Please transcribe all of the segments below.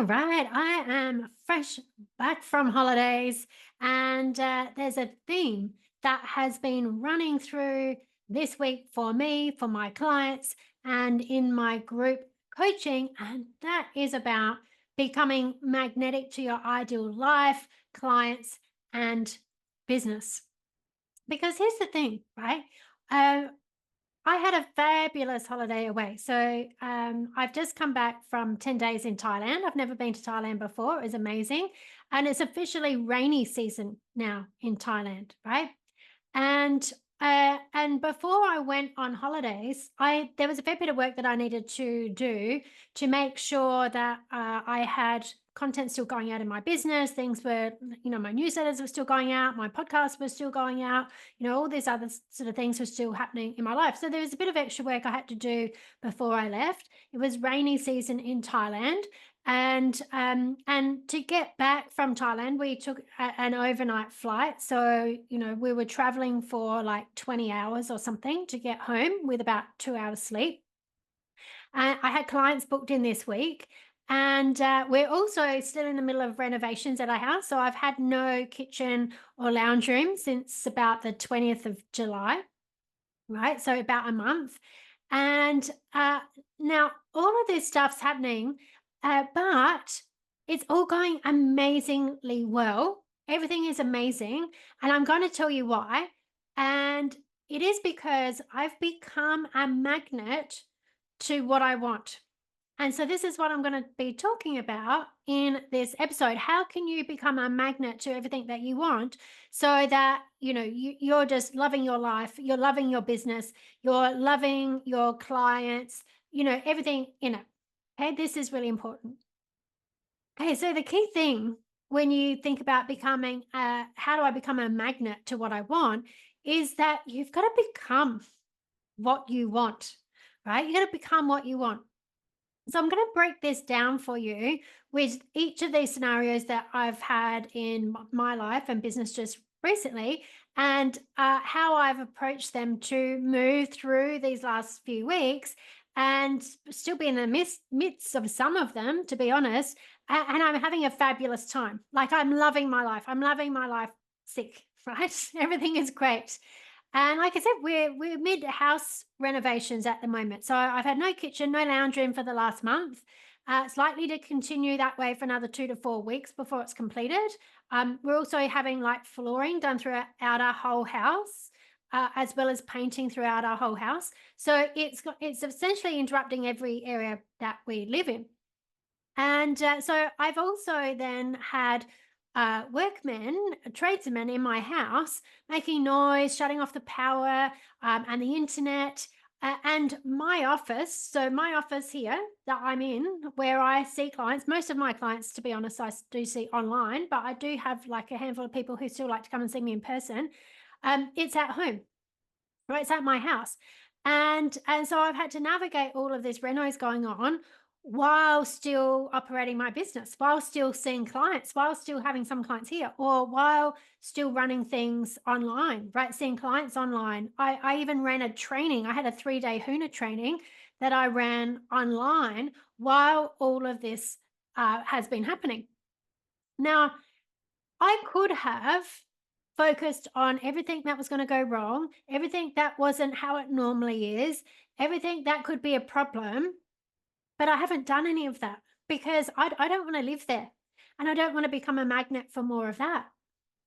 All right, I am fresh back from holidays, and there's a theme that has been running through this week for me, for my clients, and in my group coaching, and that is about becoming magnetic to your ideal life, clients, and business. Because here's the thing, right? Uh, I had a fabulous holiday away. So I've just come back from 10 days in Thailand. I've never been to Thailand before. It was amazing. And it's officially rainy season now in Thailand, right? And before I went on holidays, I there was a fair bit of work that I needed to do to make sure that I had content still going out in my business. Things were, my newsletters were still going out, my podcast was still going out, all these other sort of things were still happening in my life. So there was a bit of extra work I had to do before I left. It was rainy season in Thailand, and to get back from Thailand, we took an overnight flight. So, we were traveling for like 20 hours or something to get home with about 2 hours sleep. I had clients booked in this week, and we're also still in the middle of renovations at our house. So I've had no kitchen or lounge room since about the 20th of July, right? So about a month. And now all of this stuff's happening, but it's all going amazingly well. Everything is amazing. And I'm going to tell you why. And it is because I've become a magnet to what I want. And so this is what I'm going to be talking about in this episode. How can you become a magnet to everything that you want so that, you're just loving your life, you're loving your business, you're loving your clients, everything in it. Okay, this is really important. Okay, so the key thing when you think about becoming, how do I become a magnet to what I want, is that you've got to become what you want, right? You got to become what you want. So I'm going to break this down for you with each of these scenarios that I've had in my life and business just recently, and how I've approached them to move through these last few weeks and still be in the midst of some of them, to be honest. And I'm having a fabulous time. Like, I'm loving my life. I'm loving my life sick, right? Everything is great. And like I said, we're mid house renovations at the moment. So I've had no kitchen, no lounge room for the last month. It's likely to continue that way for another 2 to 4 weeks before it's completed. We're also having like flooring done throughout our whole house, as well as painting throughout our whole house. So it's essentially interrupting every area that we live in. And so I've also then had workmen, tradesmen in my house making noise, shutting off the power and the internet. And my office, so my office here that I'm in, where I see clients, most of my clients, to be honest, I do see online, but I do have like a handful of people who still like to come and see me in person. It's at home, right? It's at my house. And so I've had to navigate all of this renos going on while still operating my business, while still seeing clients, while still having some clients here, or while still running things online, right? Seeing clients online. I even ran a training. I had a 3-day Huna training that I ran online while all of this has been happening. Now, I could have focused on everything that was going to go wrong, everything that wasn't how it normally is, everything that could be a problem. But I haven't done any of that because I don't want to live there, and I don't want to become a magnet for more of that.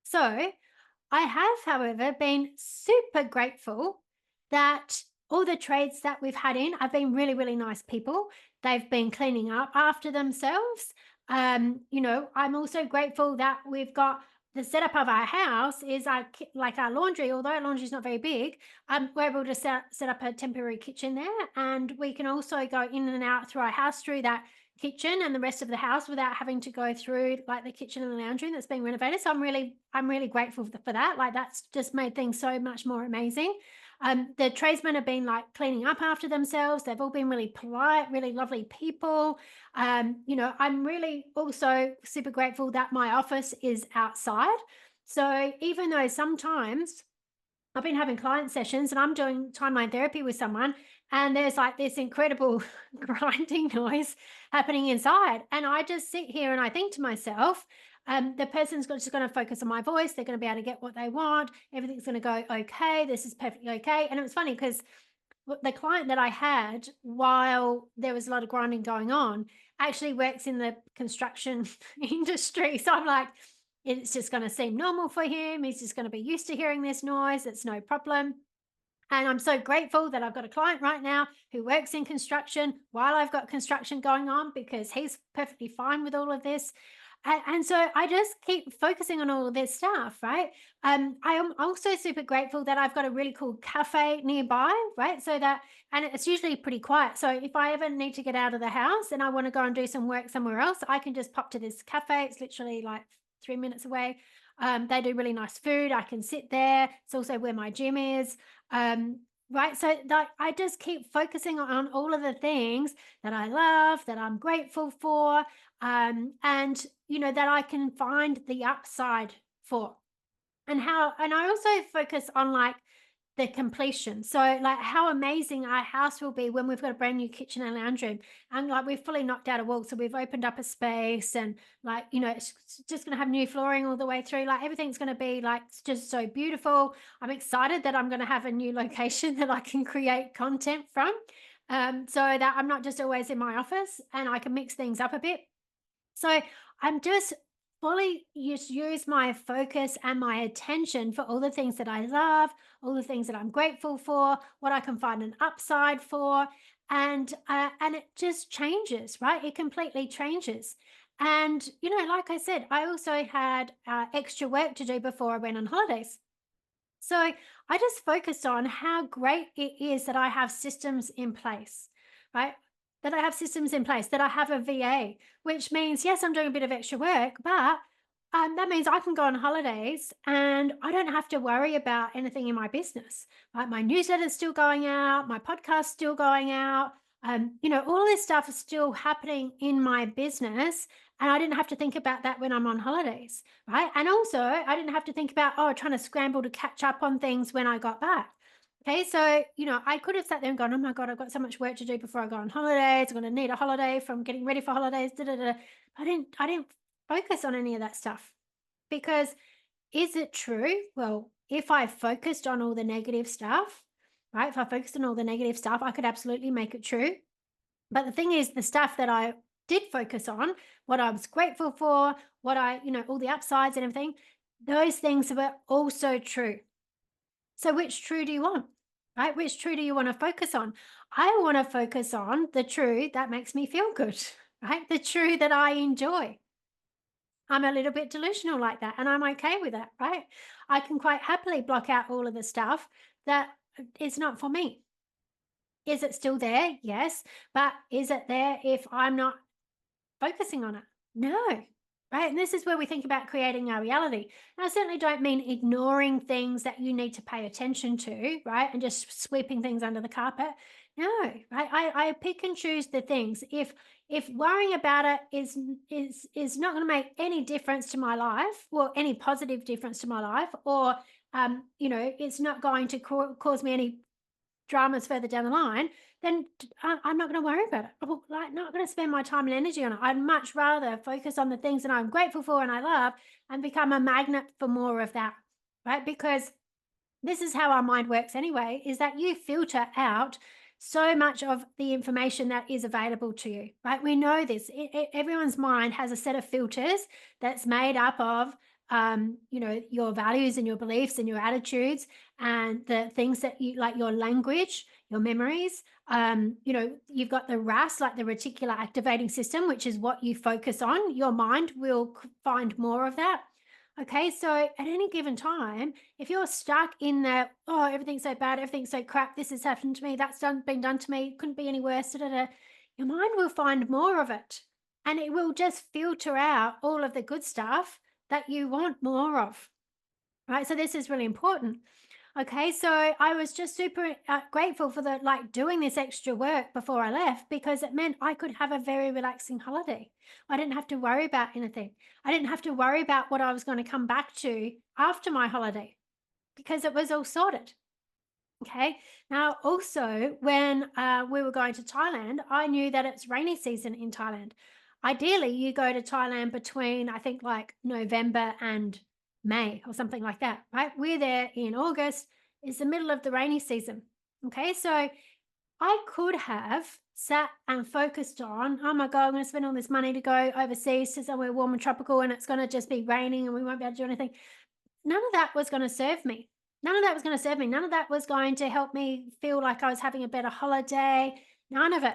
So I have, however, been super grateful that all the trades that we've had in have been really, really nice people. They've been cleaning up after themselves. I'm also grateful that we've got the setup of our house is like our laundry. Although our laundry is not very big, we're able to set up a temporary kitchen there, and we can also go in and out through our house through that kitchen and the rest of the house without having to go through like the kitchen and the lounge room that's being renovated. So I'm really grateful for that. Like, that's just made things so much more amazing. The tradesmen have been like cleaning up after themselves. They've all been really polite, really lovely people. I'm really also super grateful that my office is outside. So even though sometimes I've been having client sessions and I'm doing timeline therapy with someone, and there's like this incredible grinding noise happening inside. And I just sit here and I think to myself, the just going to focus on my voice. They're going to be able to get what they want. Everything's going to go okay. This is perfectly okay. And it was funny because the client that I had, while there was a lot of grinding going on, actually works in the construction industry. So I'm like, it's just going to seem normal for him. He's just going to be used to hearing this noise. It's no problem. And I'm so grateful that I've got a client right now who works in construction while I've got construction going on, because he's perfectly fine with all of this. And so I just keep focusing on all of this stuff, right? I am also super grateful that I've got a really cool cafe nearby, right? So that, and it's usually pretty quiet. So if I ever need to get out of the house and I want to go and do some work somewhere else, I can just pop to this cafe. It's literally like 3 minutes away. They do really nice food. I can sit there. It's also where my gym is. Right. So like I just keep focusing on all of the things that I love, that I'm grateful for, and that I can find the upside for. And I also focus on like the completion. So like how amazing our house will be when we've got a brand new kitchen and lounge room. And like we've fully knocked out a wall. So we've opened up a space, and like, it's just gonna have new flooring all the way through. Like everything's gonna be like just so beautiful. I'm excited that I'm gonna have a new location that I can create content from. So that I'm not just always in my office and I can mix things up a bit. So I'm just fully use my focus and my attention for all the things that I love, all the things that I'm grateful for, what I can find an upside for, and it just changes, right? It completely changes. And like I said, I also had extra work to do before I went on holidays. So I just focused on how great it is that I have systems in place, right? That I have systems in place, that I have a VA, which means, yes, I'm doing a bit of extra work, but that means I can go on holidays and I don't have to worry about anything in my business, right? My newsletter's still going out, my podcast's still going out. All this stuff is still happening in my business. And I didn't have to think about that when I'm on holidays. Right. And also, I didn't have to think about, trying to scramble to catch up on things when I got back. Okay. So, I could have sat there and gone, oh my God, I've got so much work to do before I go on holidays. I'm going to need a holiday from getting ready for holidays. Da, da, da. I didn't focus on any of that stuff, because is it true? Well, if I focused on all the negative stuff, right? If I focused on all the negative stuff, I could absolutely make it true. But the thing is, the stuff that I did focus on, what I was grateful for, all the upsides and everything, those things were also true. So which true do you want? Right? Which true do you want to focus on? I want to focus on the true that makes me feel good, right? The true that I enjoy. I'm a little bit delusional like that, and I'm okay with that, right? I can quite happily block out all of the stuff that is not for me. Is it still there? Yes. But is it there if I'm not focusing on it? No. Right. And this is where we think about creating our reality. And I certainly don't mean ignoring things that you need to pay attention to, right? And just sweeping things under the carpet. No, right. I pick and choose the things. If worrying about it is not going to make any difference to my life, or any positive difference to my life, or it's not going to cause me any dramas further down the line, then I'm not going to worry about it. I'm like not going to spend my time and energy on it. I'd much rather focus on the things that I'm grateful for and I love, and become a magnet for more of that, right? Because this is how our mind works anyway, is that you filter out so much of the information that is available to you, right? We know this. Everyone's mind has a set of filters that's made up of your values and your beliefs and your attitudes, and the things that you like, your language, your memories. You've got the RAS, like the reticular activating system, which is what you focus on. Your mind will find more of that. Okay, so at any given time, if you're stuck in that, oh, everything's so bad, everything's so crap, this has happened to me, that's been done to me, couldn't be any worse, da, da, da, your mind will find more of it, and it will just filter out all of the good stuff that you want more of. Right. So this is really important. Okay, so I was just super grateful for doing this extra work before I left, because it meant I could have a very relaxing holiday. I didn't have to worry about anything. I didn't have to worry about what I was going to come back to after my holiday, because it was all sorted. Okay. Now, also, when we were going to Thailand, I knew that it's rainy season in Thailand. Ideally, you go to Thailand between, I think, like November and May or something like that, right? We're there in August. It's the middle of the rainy season. Okay. So I could have sat and focused on, oh my God, I'm going to spend all this money to go overseas to somewhere warm and tropical, and it's going to just be raining and we won't be able to do anything. None of that was gonna serve me. None of that was gonna serve me. None of that was going to help me feel like I was having a better holiday. None of it.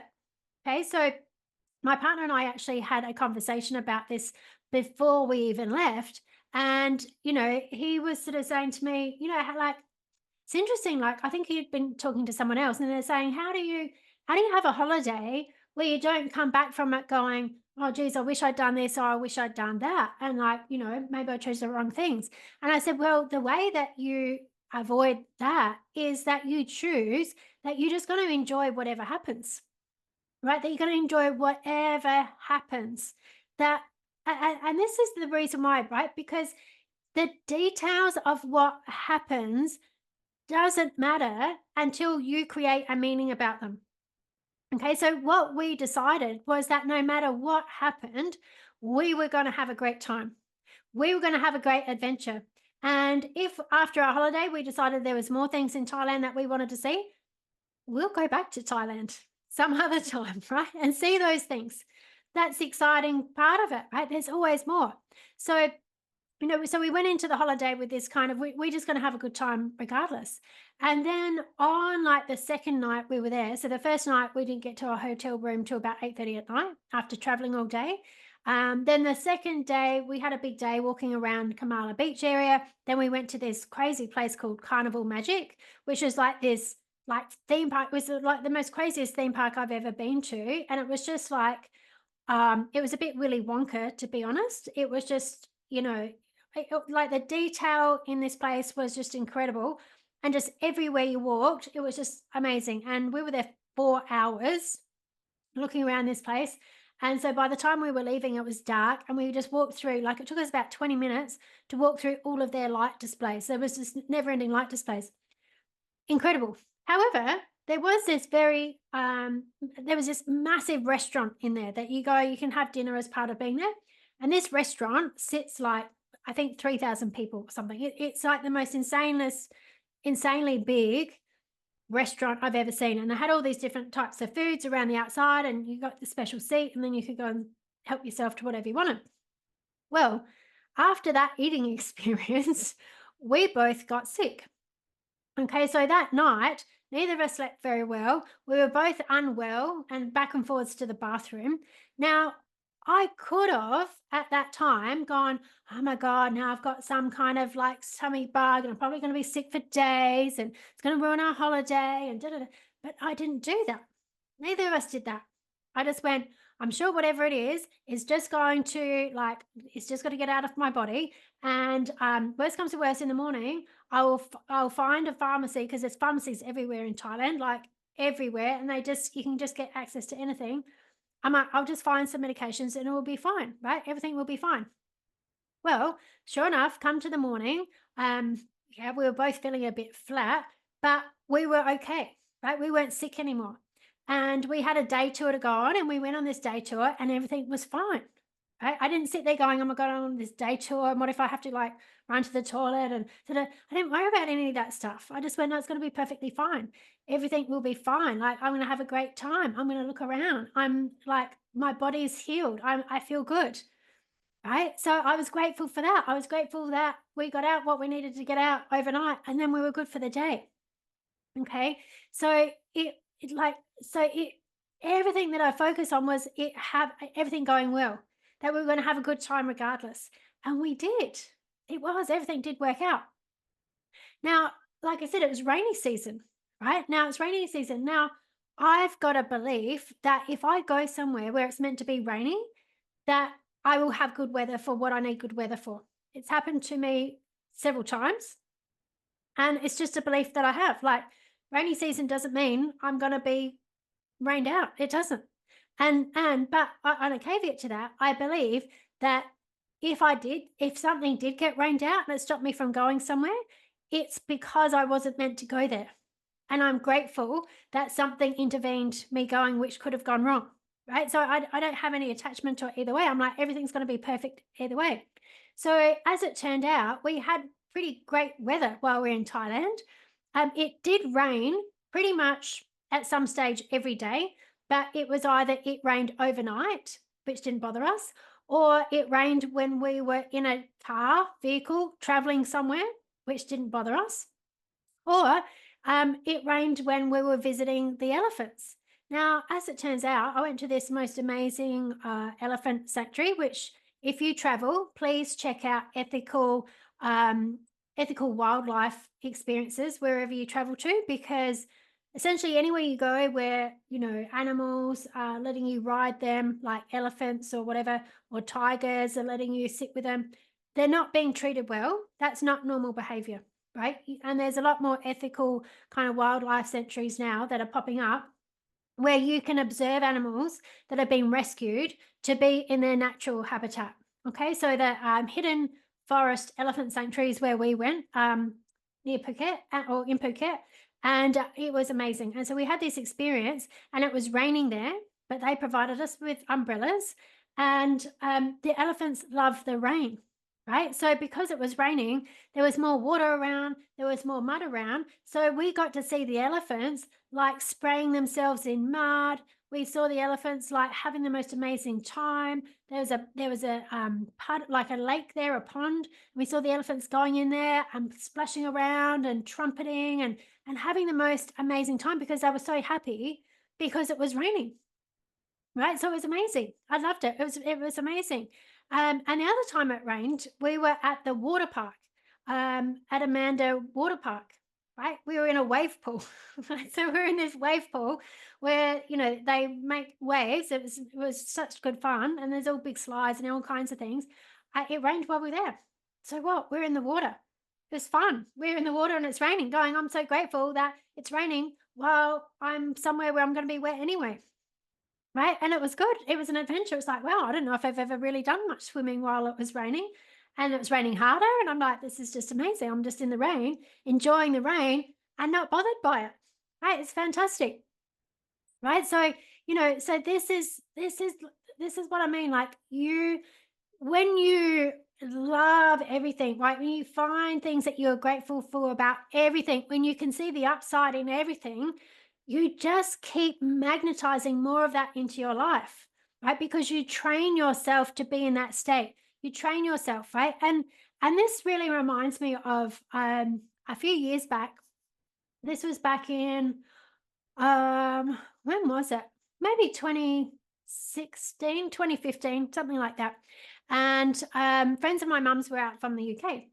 Okay, so my partner and I actually had a conversation about this before we even left. And, he was sort of saying to me, how, like, it's interesting, like, I think he'd been talking to someone else, and they're saying, how do you have a holiday where you don't come back from it going, "Oh, geez, I wish I'd done this, or I wish I'd done that," and, like, maybe I chose the wrong things. And I said, "Well, the way that you avoid that is that you choose that you're just gonna enjoy whatever happens, right? That you're gonna enjoy whatever happens. That and this is the reason why, right? Because the details of what happens doesn't matter until you create a meaning about them. Okay, so what we decided was that no matter what happened, we were going to have a great time. We were going to have a great adventure. And if after our holiday we decided there was more things in Thailand that we wanted to see, we'll go back to Thailand some other time, right? And see those things. That's the exciting part of it, right? There's always more. So so we went into the holiday with this kind of, we're just going to have a good time regardless. And then on like the second night we were there, so the first night we didn't get to our hotel room till about 8:30 at night after traveling all day. Then the second day we had a big day walking around Kamala Beach area. Then we went to this crazy place called Carnival Magic, which is like this like theme park. It was like the most craziest theme park I've ever been to, and it was just like it was a bit Willy Wonka, to be honest. It was just, like the detail in this place was just incredible. And just everywhere you walked, it was just amazing. And we were there 4 hours looking around this place. And so by the time we were leaving, it was dark, and we just walked through, like it took us about 20 minutes to walk through all of their light displays. There was just never ending light displays. Incredible. However, there was this massive restaurant in there that you can have dinner as part of being there. And this restaurant sits like, I think 3,000 people or something. It's like the most insanely big restaurant I've ever seen. And they had all these different types of foods around the outside, and you got the special seat, and then you could go and help yourself to whatever you wanted. Well, after that eating experience, we both got sick. Okay, so that night, neither of us slept very well. We were both unwell and back and forwards to the bathroom. Now, I could have at that time gone, oh my God, now I've got some kind of like tummy bug, and I'm probably going to be sick for days, and it's going to ruin our holiday and da da da. But I didn't do that. Neither of us did that. I just went, I'm sure whatever it is just going to like, it's just got to get out of my body. And worst comes to worst, in the morning, I'll find a pharmacy, because there's pharmacies everywhere in Thailand, like everywhere, and you can just get access to anything. I'll just find some medications and it will be fine, right? Everything will be fine. Well, sure enough, come to the morning, yeah, we were both feeling a bit flat, but we were okay, right? We weren't sick anymore. And we had a day tour to go on, and we went on this day tour and everything was fine. Right? I didn't sit there going, oh my God, I'm on this day tour. And what if I have to like run to the toilet? And sort of, I didn't worry about any of that stuff. I just went, no, it's going to be perfectly fine. Everything will be fine. Like, I'm going to have a great time. I'm going to look around. I'm like, my body's healed. I feel good. Right. So I was grateful for that. I was grateful that we got out what we needed to get out overnight, and then we were good for the day. Okay. So it like, so it, everything that I focused on was everything going well, that we were going to have a good time regardless. And we did. Everything did work out. Now, like I said, it was rainy season, right? Now it's rainy season. Now, I've got a belief that if I go somewhere where it's meant to be rainy, that I will have good weather for what I need good weather for. It's happened to me several times. And it's just a belief that I have. Like, rainy season doesn't mean I'm going to be rained out. It doesn't. But on a caveat to that, I believe that if something did get rained out and it stopped me from going somewhere, it's because I wasn't meant to go there. And I'm grateful that something intervened me going, which could have gone wrong. Right. So I don't have any attachment to it either way. I'm like, everything's going to be perfect either way. So as it turned out, we had pretty great weather while we are in Thailand. It did rain pretty much at some stage every day, but it was either it rained overnight, which didn't bother us, or it rained when we were in a vehicle traveling somewhere, which didn't bother us, or it rained when we were visiting the elephants. Now, as it turns out, I went to this most amazing elephant sanctuary, which, if you travel, please check out ethical wildlife experiences wherever you travel to, because essentially anywhere you go where animals are letting you ride them, like elephants or whatever, or tigers are letting you sit with them, they're not being treated well. That's not normal behavior, right? And there's a lot more ethical kind of wildlife sanctuaries now that are popping up where you can observe animals that have been rescued to be in their natural habitat. Okay, so the hidden forest elephant sanctuaries where we went near Phuket or in Phuket, and it was amazing. And so we had this experience, and it was raining there, but they provided us with umbrellas, and the elephants love the rain. Right. So because it was raining, there was more water around, there was more mud around. So we got to see the elephants like spraying themselves in mud. We saw the elephants like having the most amazing time. There was a pond, like a lake there, a pond. We saw the elephants going in there and splashing around and trumpeting and having the most amazing time because they were so happy because it was raining. Right, so it was amazing. I loved it. It was amazing. And the other time it rained, we were at the water park, at Amanda Water Park. Right, we were in a wave pool. Right? So we're in this wave pool where they make waves. It was such good fun, and there's all big slides and all kinds of things. It rained while we were there. So what? We're in the water. It was fun. We're in the water and it's raining. Going, I'm so grateful that it's raining while I'm somewhere where I'm going to be wet anyway. Right, and it was good. It was an adventure. It's like, wow, I don't know if I've ever really done much swimming while it was raining, and it was raining harder, and I'm like, "This is just amazing. I'm just in the rain, enjoying the rain and not bothered by it." Right? It's fantastic. Right? So, so this is what I mean, like, when you love everything, right? When you find things that you're grateful for about everything, when you can see the upside in everything, you just keep magnetizing more of that into your life, right? Because you train yourself to be in that state. You train yourself, right? And this really reminds me of a few years back. This was back in when was it? Maybe 2016, 2015, something like that. And friends of my mum's were out from the UK,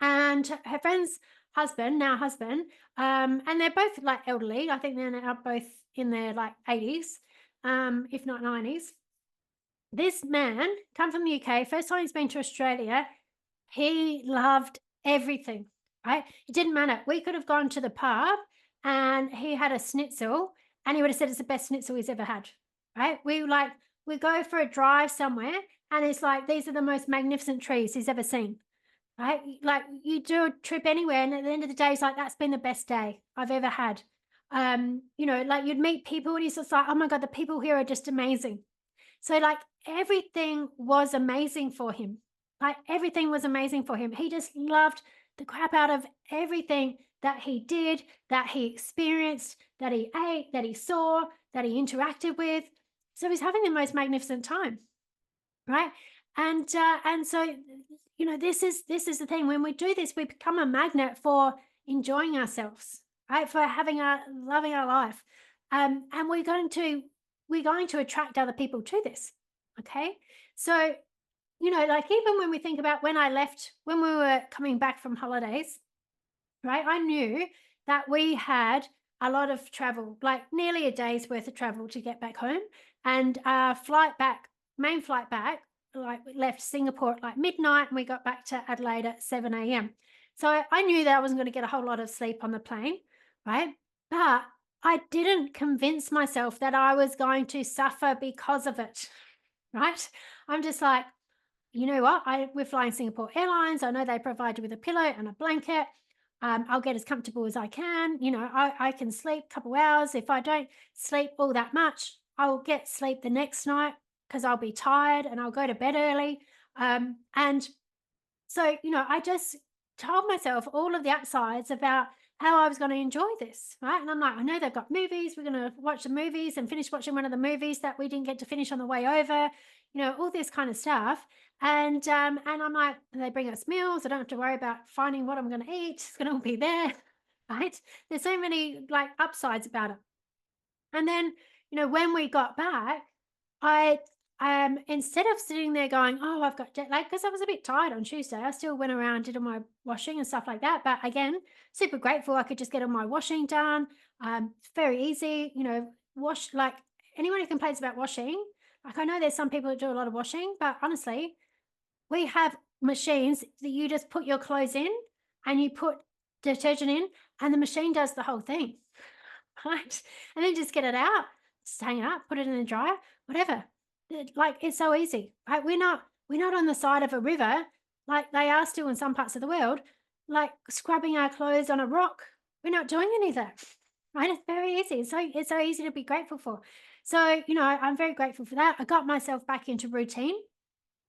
and her friend's husband, now husband, and they're both like elderly. I think they're now both in their like 80s, if not 90s. This man come from the UK, first time he's been to Australia. He loved everything, right? It didn't matter. We could have gone to the pub and he had a schnitzel and he would have said it's the best schnitzel he's ever had, right? We go for a drive somewhere and it's like, these are the most magnificent trees he's ever seen, right? Like you do a trip anywhere and at the end of the day, it's like, that's been the best day I've ever had. Like you'd meet people and he's just like, oh my God, the people here are just amazing. So like everything was amazing for him. Like everything was amazing for him. He just loved the crap out of everything that he did, that he experienced, that he ate, that he saw, that he interacted with. So he's having the most magnificent time, right? And so this is the thing. When we do this, we become a magnet for enjoying ourselves, right? For loving our life, and we're going to attract other people to this. Okay. So, like even when we think about when we were coming back from holidays, right? I knew that we had a lot of travel, like nearly a day's worth of travel to get back home. And main flight back, like we left Singapore at like midnight and we got back to Adelaide at 7 a.m. So I knew that I wasn't going to get a whole lot of sleep on the plane, right? But I didn't convince myself that I was going to suffer because of it, right? I'm just like, you know what? We're flying Singapore Airlines. I know they provide you with a pillow and a blanket. I'll get as comfortable as I can. I can sleep a couple hours. If I don't sleep all that much, I'll get sleep the next night because I'll be tired and I'll go to bed early. And so, I just told myself all of the upsides about how I was going to enjoy this, right? And I'm like, I know they've got movies. We're going to watch the movies and finish watching one of the movies that we didn't get to finish on the way over, all this kind of stuff. And I'm like, they bring us meals. I don't have to worry about finding what I'm going to eat. It's going to all be there, right? There's so many like upsides about it. And then, when we got back, I instead of sitting there going, "Oh, I've got jet lag," because I was a bit tired on Tuesday, I still went around, did all my washing and stuff like that. But again, super grateful I could just get all my washing done. It's very easy, wash like anyone who complains about washing. Like I know there's some people that do a lot of washing, but honestly, we have machines that you just put your clothes in and you put detergent in, and the machine does the whole thing. Right? And then just get it out, just hang it up, put it in the dryer, whatever. Like it's so easy. Right? We're not on the side of a river like they are still in some parts of the world, like scrubbing our clothes on a rock. We're not doing any of that. Right? It's very easy. It's so easy to be grateful for. So, I'm very grateful for that. I got myself back into routine.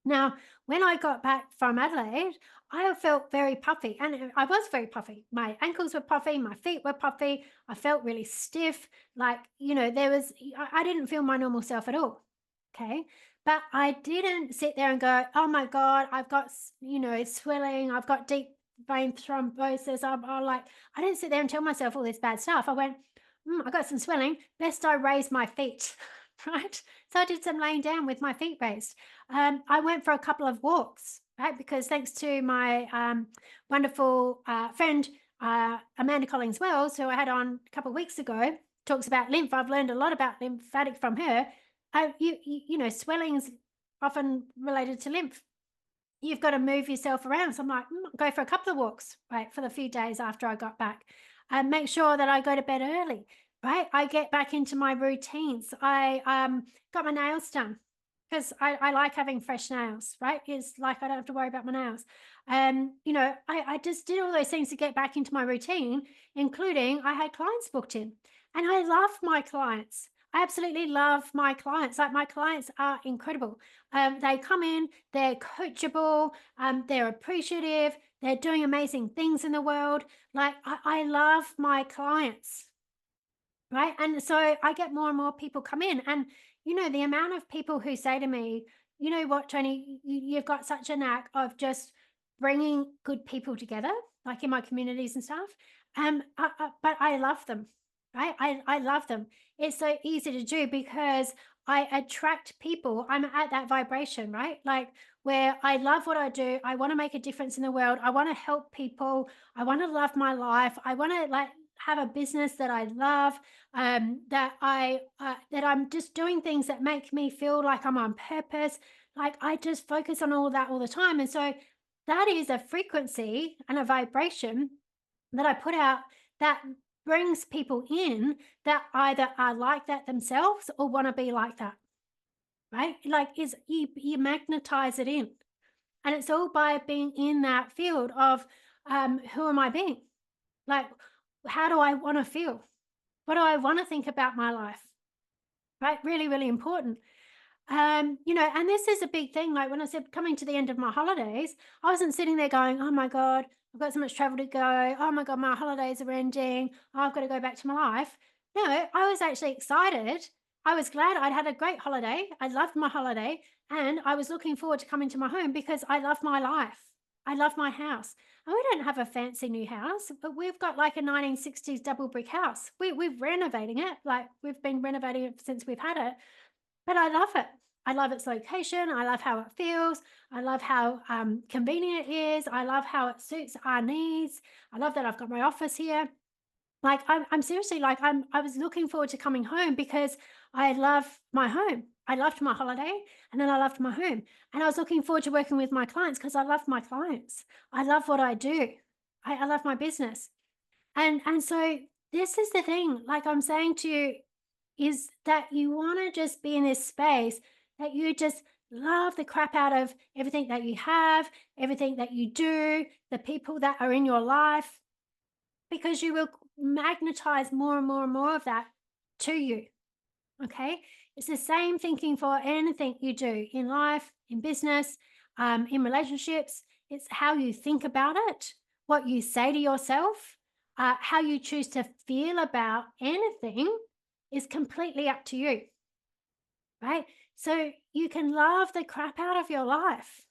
Now, when I got back from Adelaide, I felt very puffy, and I was very puffy. My ankles were puffy, my feet were puffy. I felt really stiff. Like, I didn't feel my normal self at all. Okay. But I didn't sit there and go, oh my God, I've got, swelling, I've got deep vein thrombosis. I didn't sit there and tell myself all this bad stuff. I went, I got some swelling. Best I raise my feet. Right. So I did some laying down with my feet raised. I went for a couple of walks, right? Because thanks to my wonderful friend, Amanda Collins Wells, who I had on a couple of weeks ago, talks about lymph. I've learned a lot about lymphatic from her. Swelling's often related to lymph. You've got to move yourself around. So I'm like, go for a couple of walks, right, for the few days after I got back. And make sure that I go to bed early, right? I get back into my routines. I got my nails done because I like having fresh nails, right? It's like I don't have to worry about my nails. I just did all those things to get back into my routine, including I had clients booked in. And I love my clients. I absolutely love my clients. Like my clients are incredible. They come in, they're coachable, they're appreciative, they're doing amazing things in the world. Like I love my clients, right? And so I get more and more people come in, and the amount of people who say to me, "You know what, Tony, you've got such a knack of just bringing good people together, like in my communities and stuff." But I love them, right? I love them. It's so easy to do because I attract people. I'm at that vibration, right? Like where I love what I do. I want to make a difference in the world. I want to help people. I want to love my life. I want to like have a business that I love, that I'm just doing things that make me feel like I'm on purpose. Like I just focus on all that all the time. And so that is a frequency and a vibration that I put out that brings people in that either are like that themselves or want to be like that, right? Like is you magnetize it in. And it's all by being in that field of who am I being? Like, how do I want to feel? What do I want to think about my life? Right? Really, really important. And this is a big thing. Like when I said coming to the end of my holidays, I wasn't sitting there going, oh my God, I've got so much travel to go. Oh my God, my holidays are ending. Oh, I've got to go back to my life. No, I was actually excited. I was glad I'd had a great holiday. I loved my holiday. And I was looking forward to coming to my home because I love my life. I love my house. And we don't have a fancy new house, but we've got like a 1960s double brick house. We're renovating it. Like we've been renovating it since we've had it, but I love it. I love its location. I love how it feels. I love how convenient it is. I love how it suits our needs. I love that I've got my office here. Like I'm seriously like I was looking forward to coming home because I love my home. I loved my holiday and then I loved my home. And I was looking forward to working with my clients because I love my clients. I love what I do. I love my business. And so this is the thing, like I'm saying to you, is that you want to just be in this space that you just love the crap out of everything that you have, everything that you do, the people that are in your life. because you will magnetize more and more and more of that to you. Okay. It's the same thinking for anything you do in life, in business, in relationships. It's how you think about it, what you say to yourself, how you choose to feel about anything is completely up to you. Right. So you can love the crap out of your life.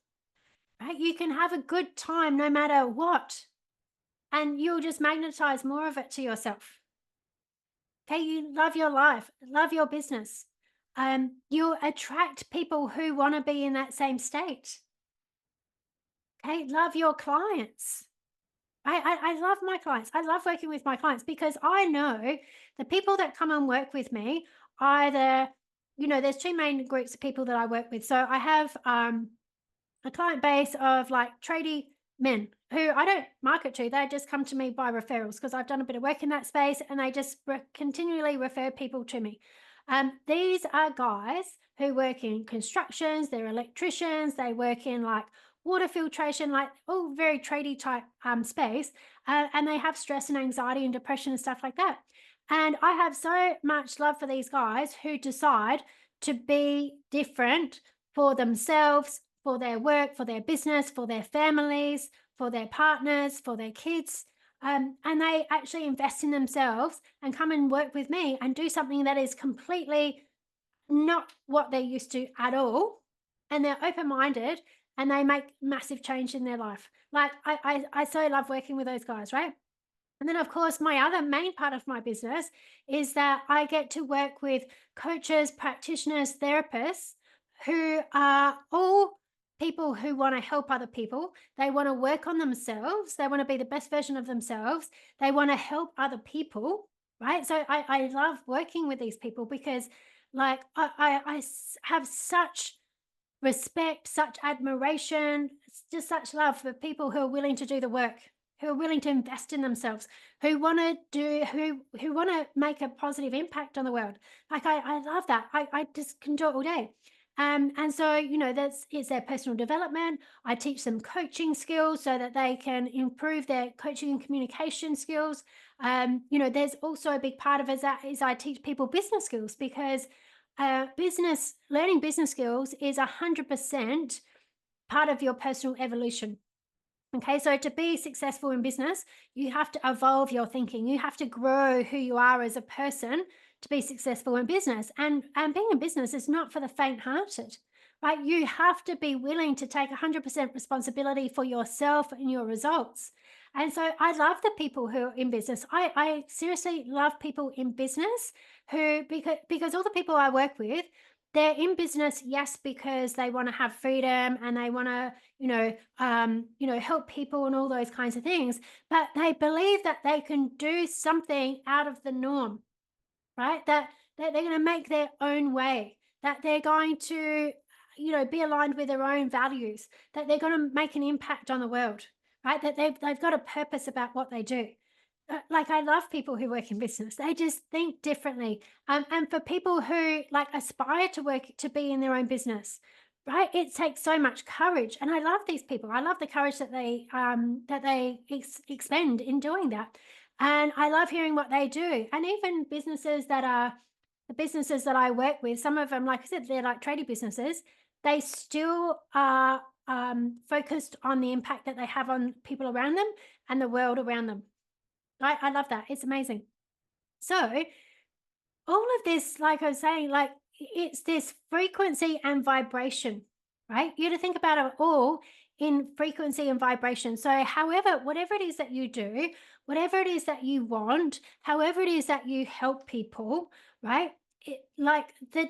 Right. You can have a good time no matter what. And you'll just magnetize more of it to yourself. Okay, you love your life, love your business. You attract people who want to be in that same state. Okay, love your clients. I love my clients. I love working with my clients because I know the people that come and work with me, either, there's two main groups of people that I work with. So I have a client base of like tradie men who I don't market to. They just come to me by referrals because I've done a bit of work in that space and they just continually refer people to me. These are guys who work in constructions, they're electricians, they work in like water filtration, like all very tradie type space, and they have stress and anxiety and depression and stuff like that. And I have so much love for these guys who decide to be different for themselves, for their work, for their business, for their families, for their partners, for their kids. And they actually invest in themselves and come and work with me and do something that is completely not what they're used to at all. And they're open minded and they make massive change in their life. Like, I so love working with those guys, right? And then, of course, my other main part of my business is that I get to work with coaches, practitioners, therapists who are all people who want to help other people. They want to work on themselves. They want to be the best version of themselves. They want to help other people, right? So I love working with these people because, like, have such respect, such admiration, just such love for people who are willing to do the work, who are willing to invest in themselves, who want to who want to make a positive impact on the world. Like I love that. I just can do it all day. And so, that's it's their personal development. I teach them coaching skills so that they can improve their coaching and communication skills. There's also a big part of it that is I teach people business skills because learning business skills is 100% part of your personal evolution. Okay, so to be successful in business, you have to evolve your thinking. You have to grow who you are as a person to be successful in business. And being in business is not for the faint-hearted, right? You have to be willing to take 100% responsibility for yourself and your results. And so I love the people who are in business. I seriously love people in business who, because all the people I work with, they're in business, yes, because they want to have freedom and they want to help people and all those kinds of things. But they believe that they can do something out of the norm, right? That they're going to make their own way, that they're going to, be aligned with their own values, that they're going to make an impact on the world, right? That they've got a purpose about what they do. Like I love people who work in business. They just think differently. And for people who like aspire to work to be in their own business, right? It takes so much courage, and I love these people. I love the courage that they expend in doing that, and I love hearing what they do. And even businesses that are the businesses that I work with, some of them, like I said, they're like trading businesses. They still are focused on the impact that they have on people around them and the world around them. I love that. It's amazing. So all of this, like I was saying, like it's this frequency and vibration, right? You got to think about it all in frequency and vibration. So, however, whatever it is that you do, whatever it is that you want, however it is that you help people, right? Like the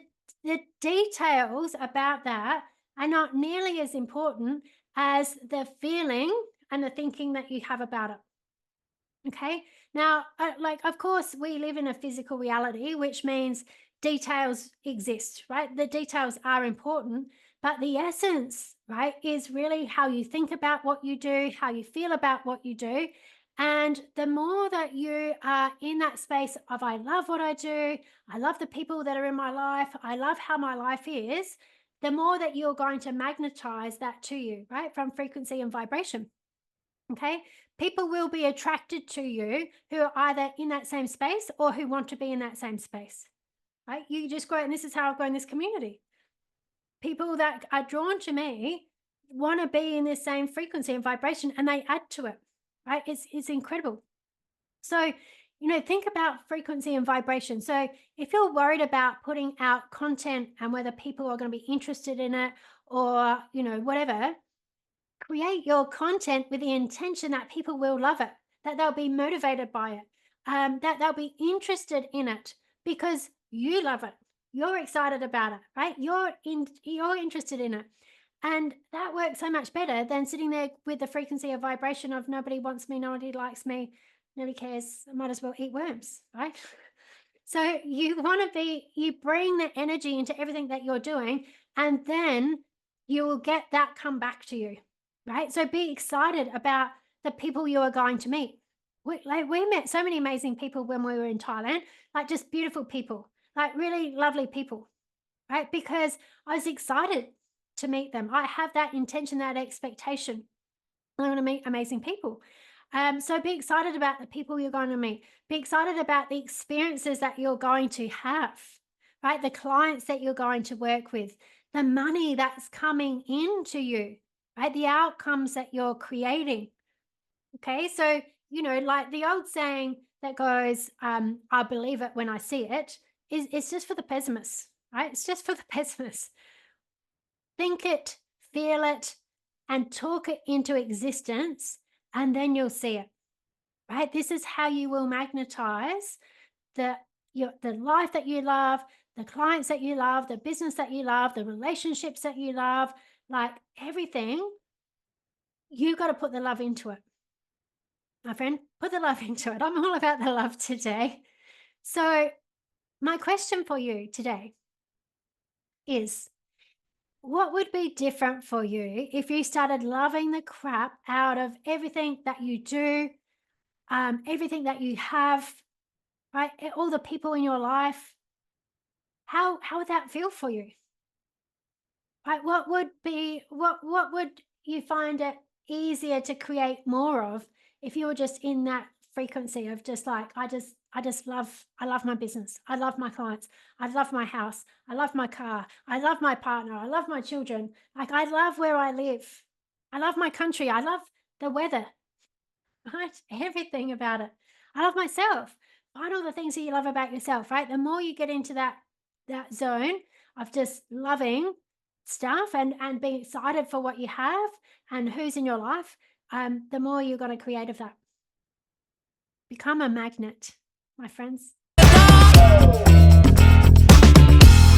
details about that are not nearly as important as the feeling and the thinking that you have about it. Okay. Now, like, of course, we live in a physical reality, which means details exist, right? The details are important, but the essence, right, is really how you think about what you do, how you feel about what you do. And the more that you are in that space of, I love what I do, I love the people that are in my life, I love how my life is, the more that you're going to magnetize that to you, right, from frequency and vibration. Okay. People will be attracted to you who are either in that same space or who want to be in that same space. Right. You just grow, and this is how I've grown this community. People that are drawn to me want to be in this same frequency and vibration, and they add to it. Right. It's incredible. So, think about frequency and vibration. So, if you're worried about putting out content and whether people are going to be interested in it or, whatever, create your content with the intention that people will love it, that they'll be motivated by it, that they'll be interested in it because you love it. You're excited about it, right? You're interested in it. And that works so much better than sitting there with the frequency of vibration of nobody wants me, nobody likes me, nobody cares. I might as well eat worms, right? So you bring the energy into everything that you're doing, and then you will get that come back to you, right? So be excited about the people you are going to meet. We met so many amazing people when we were in Thailand, like just beautiful people, like really lovely people, right? Because I was excited to meet them. I have that intention, that expectation. I want to meet amazing people. So be excited about the people you're going to meet. Be excited about the experiences that you're going to have, right? The clients that you're going to work with, the money that's coming into you, right? The outcomes that you're creating. Okay. So, like the old saying that goes, I believe it when I see it, it's just for the pessimists, right? It's just for the pessimists. Think it, feel it, and talk it into existence, and then you'll see it, right? This is how you will magnetize the life that you love, the clients that you love, the business that you love, the relationships that you love, like everything. You got to put the love into it, my friend. Put the love into it. I'm all about the love today. So, my question for you today is, what would be different for you if you started loving the crap out of everything that you do, everything that you have, right? All the people in your life? How would that feel for you? Right? What would you find it easier to create more of if you were just in that frequency of just like, I love my business. I love my clients. I love my house. I love my car. I love my partner. I love my children. Like I love where I live. I love my country. I love the weather. Right? Everything about it. I love myself. Find all the things that you love about yourself, right? The more you get into that zone of just loving stuff and being excited for what you have and who's in your life, the more you're going to create of that. Become a magnet, my friends.